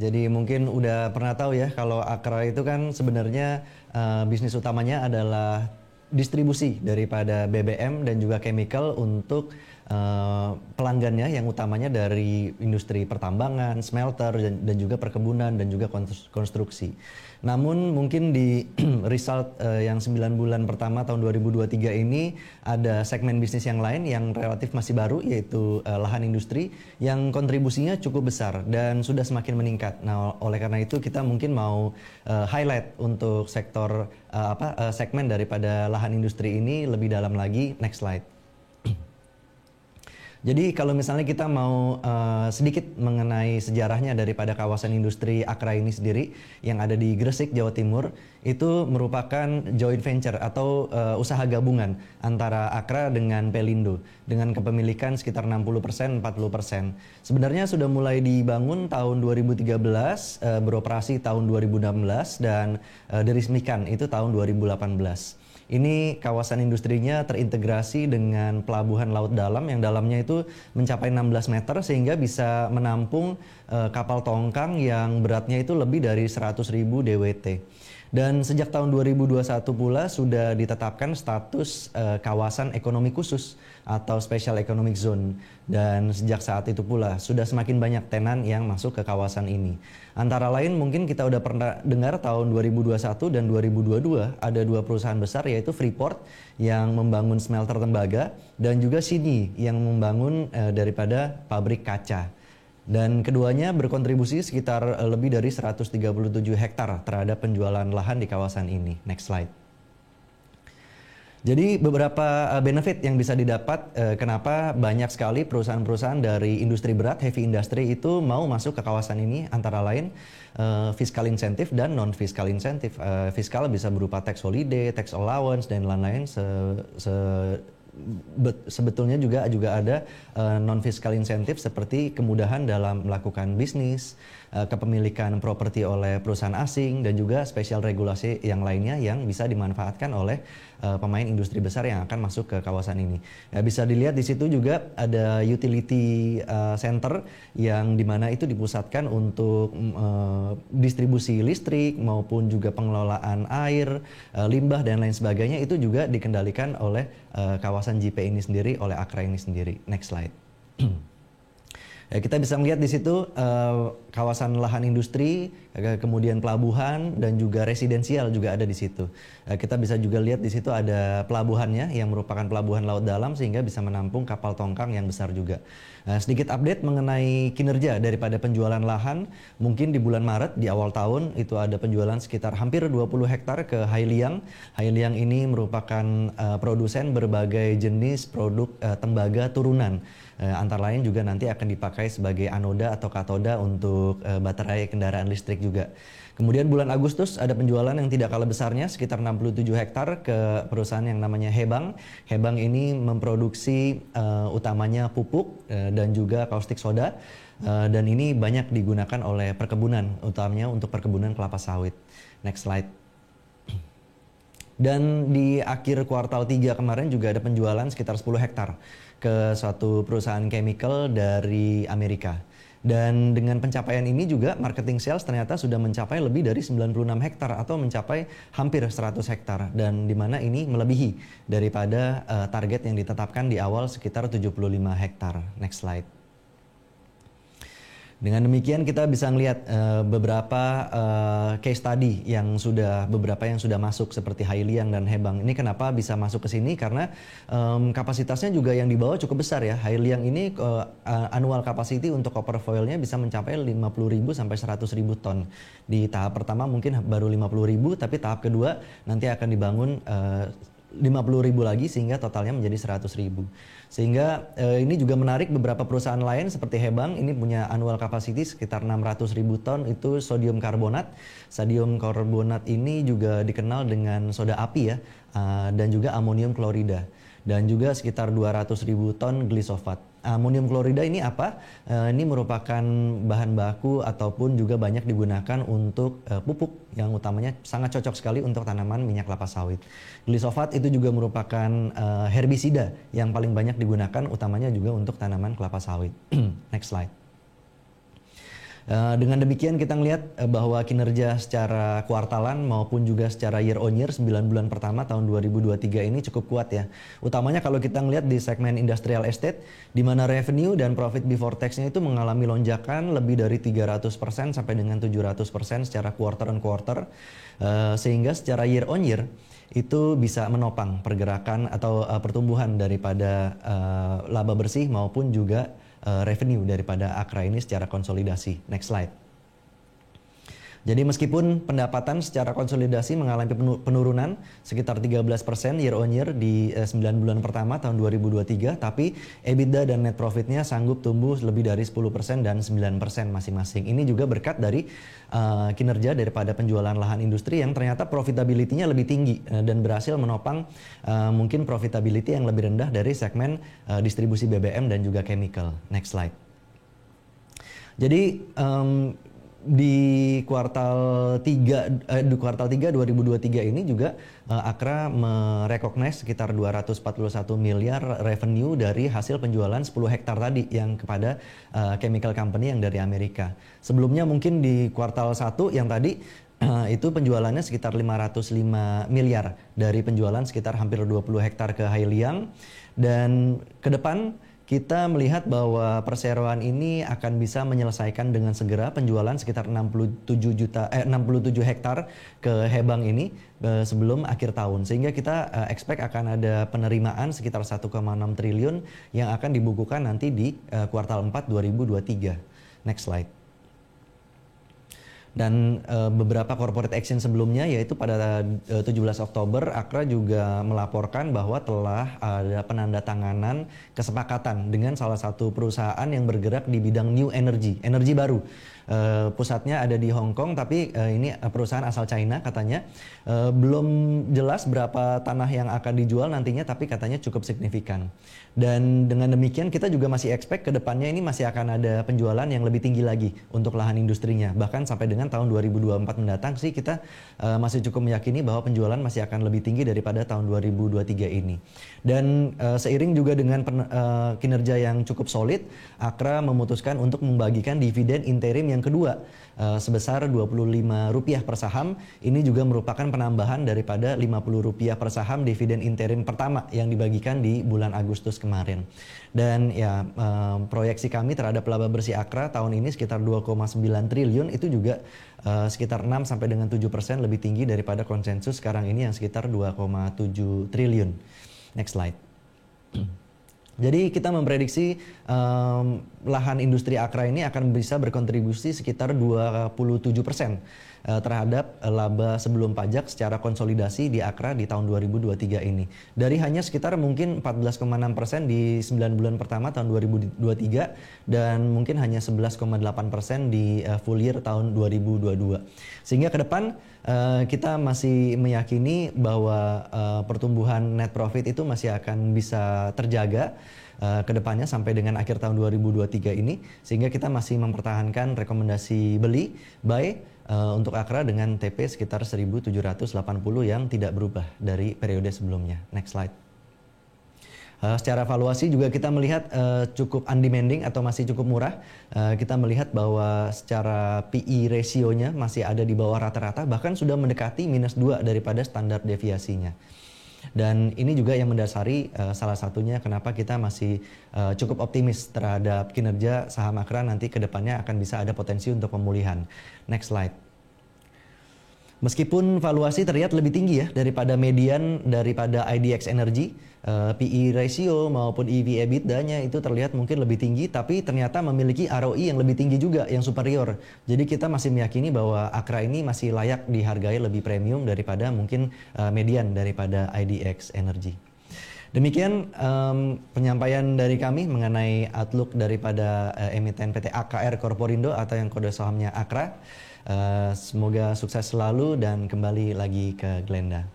Jadi mungkin udah pernah tahu ya kalau Akra itu kan sebenarnya bisnis utamanya adalah distribusi daripada BBM dan juga chemical untuk pelanggannya yang utamanya dari industri pertambangan, smelter dan juga perkebunan dan juga konstruksi. Namun mungkin di result yang 9 bulan pertama tahun 2023 ini ada segmen bisnis yang lain yang relatif masih baru, yaitu lahan industri yang kontribusinya cukup besar dan sudah semakin meningkat. Nah, oleh karena itu kita mungkin mau highlight untuk sektor segmen daripada lahan industri ini lebih dalam lagi. Next slide. Jadi kalau misalnya kita mau sedikit mengenai sejarahnya daripada kawasan industri Akra ini sendiri yang ada di Gresik, Jawa Timur, itu merupakan joint venture atau usaha gabungan antara Akra dengan Pelindo dengan kepemilikan sekitar 60%, 40%. Sebenarnya sudah mulai dibangun tahun 2013, beroperasi tahun 2016 dan diresmikan itu tahun 2018. Ini kawasan industrinya terintegrasi dengan pelabuhan laut dalam yang dalamnya itu mencapai 16 meter sehingga bisa menampung kapal tongkang yang beratnya itu lebih dari 100.000 DWT. Dan sejak tahun 2021 pula sudah ditetapkan status kawasan ekonomi khusus atau Special Economic Zone. Dan sejak saat itu pula sudah semakin banyak tenan yang masuk ke kawasan ini. Antara lain mungkin kita udah pernah dengar tahun 2021 dan 2022 ada dua perusahaan besar yaitu Freeport yang membangun smelter tembaga dan juga Sini yang membangun daripada pabrik kaca. Dan keduanya berkontribusi sekitar lebih dari 137 hektar terhadap penjualan lahan di kawasan ini. Next slide. Jadi beberapa benefit yang bisa didapat kenapa banyak sekali perusahaan-perusahaan dari industri berat, heavy industry itu mau masuk ke kawasan ini, antara lain fiskal insentif dan non-fiskal insentif. Fiskal bisa berupa tax holiday, tax allowance, dan lain-lain. Sebetulnya juga ada non-fiskal insentif seperti kemudahan dalam melakukan bisnis, kepemilikan properti oleh perusahaan asing, dan juga spesial regulasi yang lainnya yang bisa dimanfaatkan oleh pemain industri besar yang akan masuk ke kawasan ini. Ya, bisa dilihat di situ juga ada utility center yang dimana itu dipusatkan untuk distribusi listrik maupun juga pengelolaan air, limbah dan lain sebagainya, itu juga dikendalikan oleh kawasan JP ini sendiri, oleh Akra ini sendiri. Next slide. Ya, kita bisa melihat di situ kawasan lahan industri, kemudian pelabuhan dan juga residensial juga ada di situ. Kita bisa juga lihat di situ ada pelabuhannya yang merupakan pelabuhan laut dalam sehingga bisa menampung kapal tongkang yang besar juga. Sedikit update mengenai kinerja daripada penjualan lahan. Mungkin di bulan Maret di awal tahun itu ada penjualan sekitar hampir 20 hektar ke Hailiang. Hailiang ini merupakan produsen berbagai jenis produk tembaga turunan. Antara lain juga nanti akan dipakai sebagai anoda atau katoda untuk baterai kendaraan listrik juga. Kemudian bulan Agustus ada penjualan yang tidak kalah besarnya sekitar 67 hektar ke perusahaan yang namanya Hebang. Hebang ini memproduksi utamanya pupuk dan juga kaustik soda, dan ini banyak digunakan oleh perkebunan, utamanya untuk perkebunan kelapa sawit. Next slide. Dan di akhir kuartal 3 kemarin juga ada penjualan sekitar 10 hektar ke suatu perusahaan chemical dari Amerika. Dan dengan pencapaian ini juga marketing sales ternyata sudah mencapai lebih dari 96 hektar atau mencapai hampir 100 hektar. Dan di mana ini melebihi daripada target yang ditetapkan di awal sekitar 75 hektar. Next slide. Dengan demikian kita bisa melihat beberapa case study yang sudah masuk seperti Hailiang dan Hebang. Ini kenapa bisa masuk ke sini karena kapasitasnya juga yang dibawa cukup besar ya. Hailiang ini annual capacity untuk copper foilnya bisa mencapai 50.000 sampai 100.000 ton. Di tahap pertama mungkin baru 50.000, tapi tahap kedua nanti akan dibangun 50.000 lagi sehingga totalnya menjadi 100.000. Sehingga ini juga menarik beberapa perusahaan lain seperti Hebang, ini punya annual capacity sekitar 600.000 ton itu sodium karbonat. Sodium karbonat ini juga dikenal dengan soda api ya, dan juga amonium klorida. Dan juga sekitar 200.000 ton glisofat. Amonium klorida ini apa? Ini merupakan bahan baku ataupun juga banyak digunakan untuk pupuk yang utamanya sangat cocok sekali untuk tanaman minyak kelapa sawit. Glisofat itu juga merupakan herbisida yang paling banyak digunakan utamanya juga untuk tanaman kelapa sawit. Next slide. Dengan demikian kita ngelihat bahwa kinerja secara kuartalan maupun juga secara year on year 9 bulan pertama tahun 2023 ini cukup kuat ya. Utamanya kalau kita ngelihat di segmen industrial estate di mana revenue dan profit before tax-nya itu mengalami lonjakan lebih dari 300% sampai dengan 700% secara quarter on quarter. Sehingga secara year on year itu bisa menopang pergerakan atau pertumbuhan daripada laba bersih maupun juga revenue daripada Akra ini secara konsolidasi. Next slide. Jadi meskipun pendapatan secara konsolidasi mengalami penurunan sekitar 13% year on year di 9 bulan pertama tahun 2023, tapi EBITDA dan net profitnya sanggup tumbuh lebih dari 10% dan 9% masing-masing. Ini juga berkat dari kinerja daripada penjualan lahan industri yang ternyata profitability-nya lebih tinggi dan berhasil menopang mungkin profitability yang lebih rendah dari segmen distribusi BBM dan juga chemical. Next slide. Jadi di kuartal 3 2023 ini juga Akra merecognize sekitar 241 miliar revenue dari hasil penjualan 10 hektar tadi yang kepada chemical company yang dari Amerika. Sebelumnya mungkin di kuartal 1 yang tadi itu penjualannya sekitar 505 miliar dari penjualan sekitar hampir 20 hektar ke Hailiang, dan ke depan kita melihat bahwa perseroan ini akan bisa menyelesaikan dengan segera penjualan sekitar 67 hektar ke Hebang ini sebelum akhir tahun. Sehingga kita expect akan ada penerimaan sekitar 1,6 triliun yang akan dibukukan nanti di kuartal 4 2023. Next slide. Dan beberapa corporate action sebelumnya, yaitu pada 17 Oktober Akra juga melaporkan bahwa telah ada penandatanganan kesepakatan dengan salah satu perusahaan yang bergerak di bidang new energy baru. Pusatnya ada di Hong Kong, tapi ini perusahaan asal China katanya. Belum jelas berapa tanah yang akan dijual nantinya, tapi katanya cukup signifikan. Dan dengan demikian kita juga masih expect ke depannya ini masih akan ada penjualan yang lebih tinggi lagi untuk lahan industrinya. Bahkan sampai dengan tahun 2024 mendatang sih kita masih cukup meyakini bahwa penjualan masih akan lebih tinggi daripada tahun 2023 ini. Dan seiring juga dengan kinerja yang cukup solid, Akra memutuskan untuk membagikan dividen interim yang kedua sebesar Rp25 per saham. Ini juga merupakan penambahan daripada Rp50 per saham dividen interim pertama yang dibagikan di bulan Agustus kemarin. Dan ya proyeksi kami terhadap laba bersih Akra tahun ini sekitar 2,9 triliun, itu juga sekitar 6 sampai dengan 7% lebih tinggi daripada konsensus sekarang ini yang sekitar 2,7 triliun. Next slide. Jadi kita memprediksi lahan industri Akra ini akan bisa berkontribusi sekitar 27% terhadap laba sebelum pajak secara konsolidasi di Akra di tahun 2023 ini. Dari hanya sekitar mungkin 14,6% di 9 bulan pertama tahun 2023 dan mungkin hanya 11,8% di full year tahun 2022. Sehingga ke depan kita masih meyakini bahwa pertumbuhan net profit itu masih akan bisa terjaga ke depannya sampai dengan akhir tahun 2023 ini, sehingga kita masih mempertahankan rekomendasi beli buy untuk Akra dengan TP sekitar 1.780 yang tidak berubah dari periode sebelumnya. Next slide. Secara valuasi juga kita melihat cukup undemanding atau masih cukup murah. Kita melihat bahwa secara PE ratio-nya masih ada di bawah rata-rata, bahkan sudah mendekati -2 daripada standar deviasinya. Dan ini juga yang mendasari salah satunya kenapa kita masih cukup optimis terhadap kinerja saham Akra nanti ke depannya akan bisa ada potensi untuk pemulihan. Next slide. Meskipun valuasi terlihat lebih tinggi ya daripada median daripada IDX Energy, PE ratio maupun EV EBITDA-nya itu terlihat mungkin lebih tinggi, tapi ternyata memiliki ROI yang lebih tinggi juga, yang superior. Jadi kita masih meyakini bahwa Akra ini masih layak dihargai lebih premium daripada mungkin median daripada IDX Energy. Demikian penyampaian dari kami mengenai outlook daripada emiten PT AKR Corporindo atau yang kode sahamnya Akra. Semoga sukses selalu dan kembali lagi ke Glenda.